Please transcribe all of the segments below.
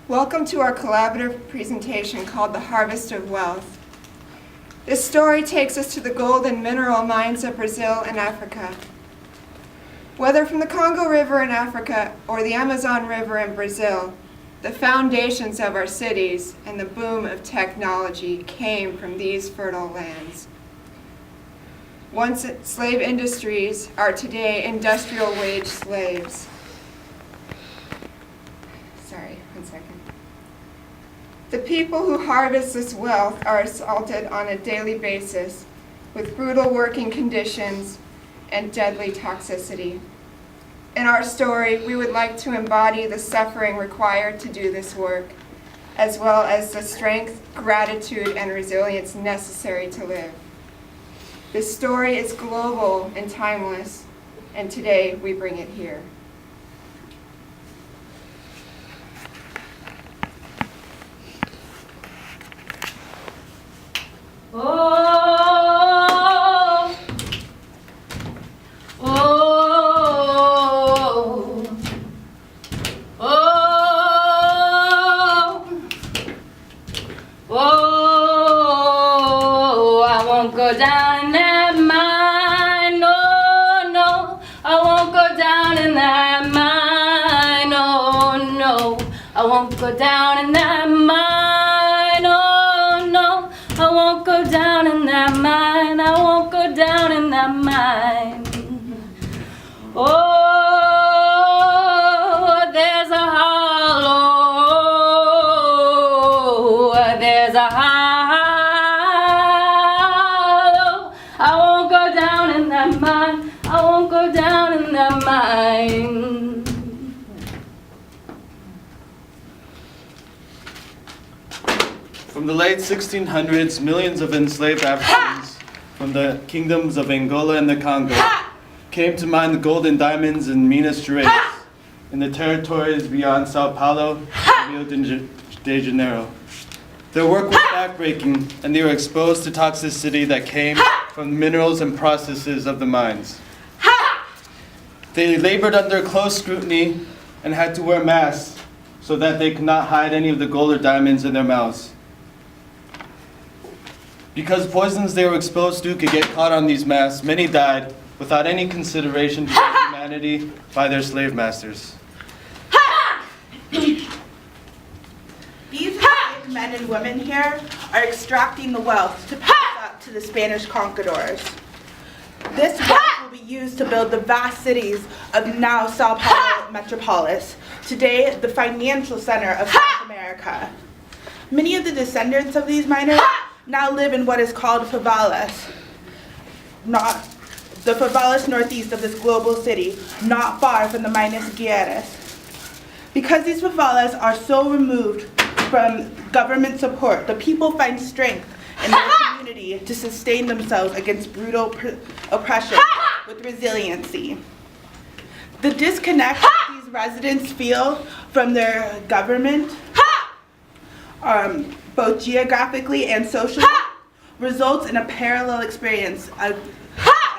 Welcome to our collaborative presentation called The Harvest of Wealth. This story takes us to the gold and mineral mines of Brazil and Africa. Whether from the Congo River in Africa or the Amazon River in Brazil, the foundations of our cities and the boom of technology came from these fertile lands. Once slave industries are today industrial wage slaves. The people who harvest this wealth are assaulted on a daily basis with brutal working conditions and deadly toxicity. In our story, we would like to embody the suffering required to do this work, as well as the strength, gratitude, and resilience necessary to live. This story is global and timeless, and today we bring it here. Oh, oh, oh, oh, I won't go down in that mine, no, no, I won't go down in that mine, no, no, I won't go down in that mine. I won't go down in that mine, I won't go down in that mine. Oh, there's a hollow, there's a hollow. I won't go down in that mine, I won't go down in that mine. From the late 1600s, millions of enslaved Africans from the kingdoms of Angola and the Congo came to mine the gold and diamonds in Minas Gerais, in the territories beyond Sao Paulo and Rio de Janeiro. Their work was backbreaking, and they were exposed to toxicity that came from the minerals and processes of the mines. They labored under close scrutiny and had to wear masks so that they could not hide any of the gold or diamonds in their mouths. Because poisons they were exposed to could get caught on these masks, many died without any consideration to their humanity by their slave masters. These enslaved men and women here are extracting the wealth to pass up to the Spanish conquistadors. This wealth will be used to build the vast cities of now Sao Paulo metropolis, today the financial center of South America. Many of the descendants of these miners now live in what is called favelas, the favelas northeast of this global city, not far from the Minas Gerais. Because these favelas are so removed from government support, the people find strength in their community to sustain themselves against brutal oppression with resiliency. The disconnect these residents feel from their government, both geographically and socially, results in a parallel experience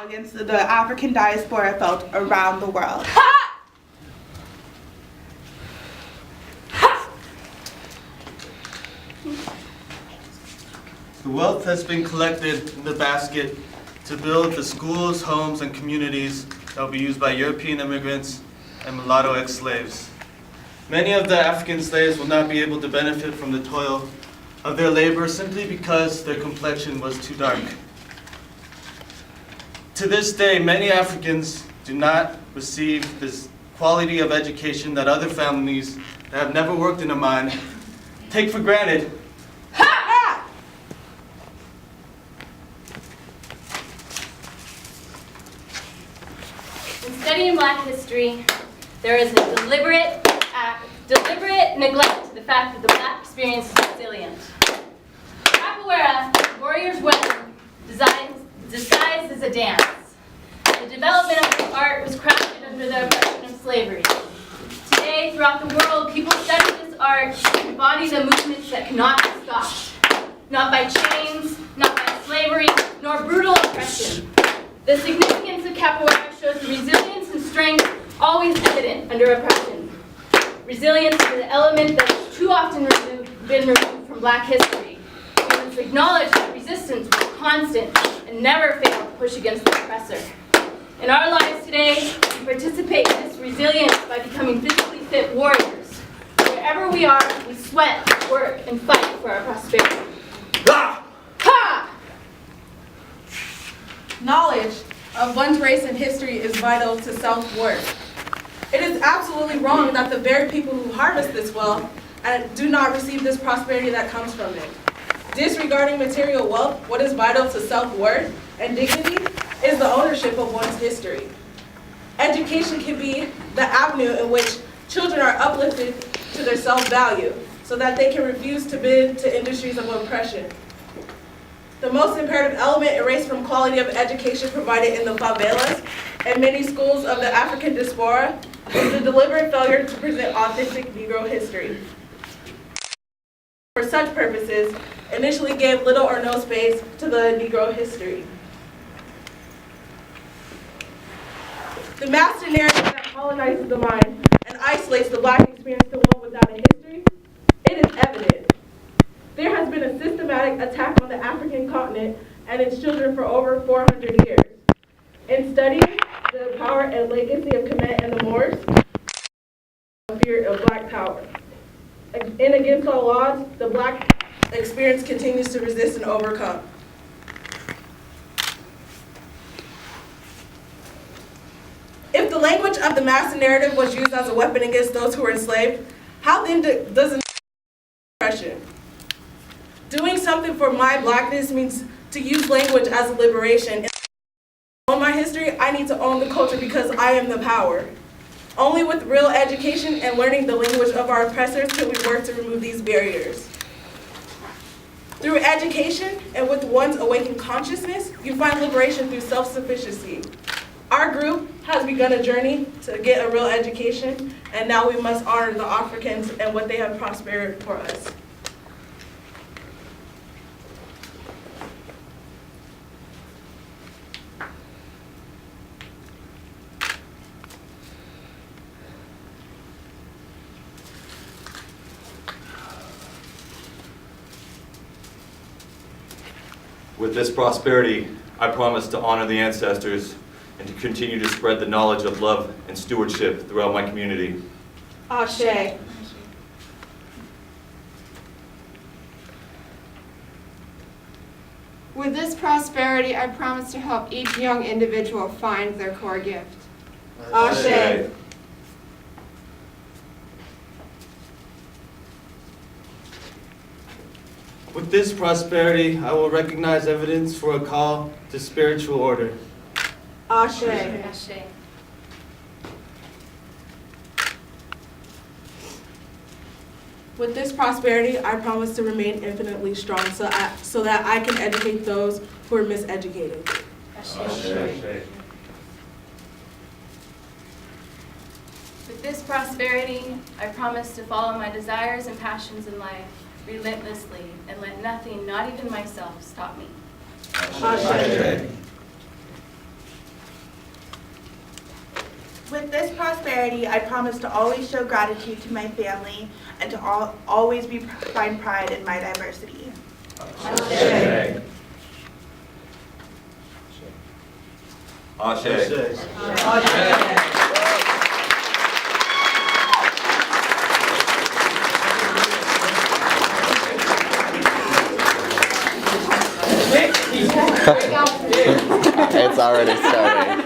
against the African diaspora felt around the world. The wealth has been collected in the basket to build the schools, homes, and communities that will be used by European immigrants and mulatto ex-slaves. Many of the African slaves will not be able to benefit from the toil of their labor simply because their complexion was too dark. To this day, many Africans do not receive this quality of education that other families that have never worked in a mine take for granted. In studying Black history, there is a deliberate neglect to the fact that the Black experience is resilient. Capoeira, warriors' weapon, disguised as a dance. The development of this art was crafted under the oppression of slavery. Today, throughout the world, people study this art and embody the movements that cannot be stopped. Not by chains, not by slavery, nor brutal oppression. The significance of capoeira shows the resilience and strength always evident under oppression. Resilience is an element that is too often been removed from Black history. We must acknowledge that resistance was constant and never failed to push against the oppressor. In our lives today, we participate in this resilience by becoming physically fit warriors. Wherever we are, we sweat, work, and fight for our prosperity. Ha! Knowledge of one's race and history is vital to self-worth. It is absolutely wrong that the very people who harvest this wealth and do not receive this prosperity that comes from it. Disregarding material wealth, what is vital to self-worth and dignity is the ownership of one's history. Education can be the avenue in which children are uplifted to their self-value so that they can refuse to bend to industries of oppression. The most imperative element erased from quality of education provided in the favelas and many schools of the African diaspora is the deliberate failure to present authentic Negro history. For such purposes, initially gave little or no space to the Negro history. The master narrative that colonizes the mind and isolates the Black experience to one without a history, it is evident. There has been a systematic attack on the African continent and its children for over 400 years. In studying the power and legacy of Kemet and the Moors, fear of Black power. And against all odds, the Black experience continues to resist and overcome. If the language of the master narrative was used as a weapon against those who were enslaved, how then does it oppression? Doing something for my Blackness means to use language as a liberation. If I own my history, I need to own the culture because I am the power. Only with real education and learning the language of our oppressors can we work to remove these barriers. Through education and with one's awakened consciousness, you find liberation through self-sufficiency. Our group has begun a journey to get a real education, and now we must honor the Africans and what they have prospered for us. With this prosperity, I promise to honor the ancestors and to continue to spread the knowledge of love and stewardship throughout my community. Ashe. With this prosperity, I promise to help each young individual find their core gift. Ashe. With this prosperity, I will recognize evidence for a call to spiritual order. Ashe. Ashe. With this prosperity, I promise to remain infinitely strong so that I can educate those who are miseducated. With this prosperity, I promise to follow my desires and passions in life relentlessly and let nothing, not even myself, stop me. Ashe. With this prosperity, I promise to always show gratitude to my family and to always find pride in my diversity. Ashe. Ashe. It's already starting.